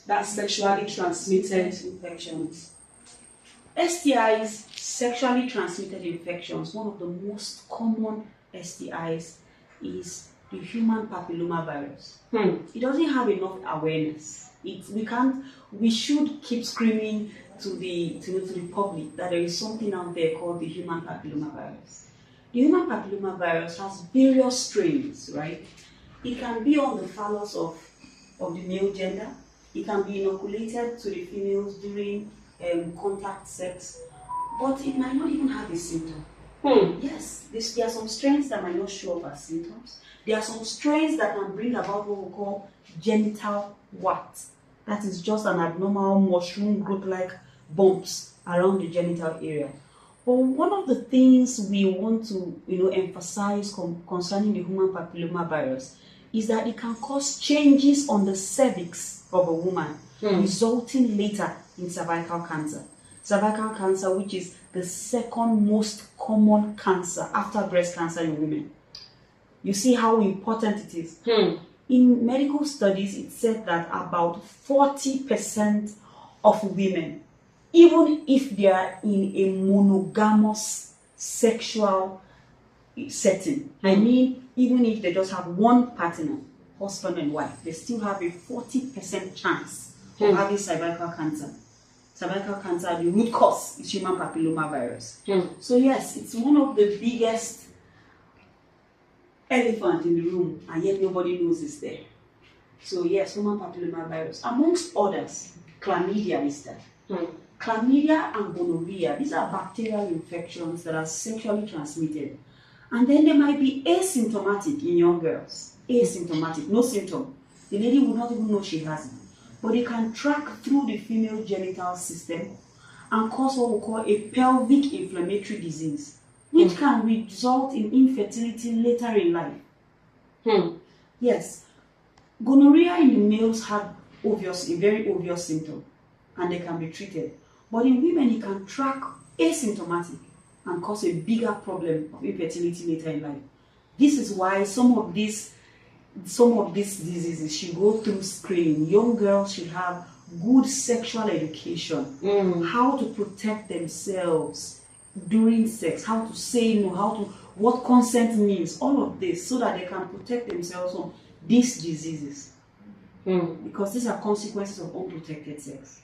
That's sexually transmitted infections. STIs, sexually transmitted infections, one of the most common STIs is the human papillomavirus. It doesn't have enough awareness. We should keep screaming to the public that there is something out there called the human papillomavirus. The human papillomavirus has various strains, right? It can be on the phallus of the male gender. It can be inoculated to the females during contact sex, but it might not even have a symptom. Yes, there are some strains that might not show up as symptoms. There are some strains that can bring about what we call genital wart. That is just an abnormal mushroom growth-like bumps around the genital area. But one of the things we want to emphasize concerning the human papillomavirus is that it can cause changes on the cervix of a woman, resulting later in cervical cancer. Cervical cancer, which is the second most common cancer after breast cancer in women. You see how important it is. In medical studies, it said that about 40% of women, even if they are in a monogamous sexual setting, I mean, even if they just have one partner, husband and wife, they still have a 40% chance of having cervical cancer. Cervical cancer, the root cause is human papillomavirus. So yes, it's one of the biggest elephant in the room, and yet nobody knows it's there. So yes, human papillomavirus, amongst others, chlamydia is there. Chlamydia and gonorrhea, these are bacterial infections that are sexually transmitted. And then they might be asymptomatic in young girls. Asymptomatic, no symptom. The lady would not even know she has it. But they can track through the female genital system and cause what we call a pelvic inflammatory disease, which can result in infertility later in life. Yes, gonorrhea in the males have a very obvious symptom, and they can be treated. But in women, it can track asymptomatic and cause a bigger problem of infertility later in life. This is why some of these diseases should go through screening. Young girls should have good sexual education, how to protect themselves during sex, how to say no, what consent means, all of this, so that they can protect themselves from these diseases. Because these are consequences of unprotected sex.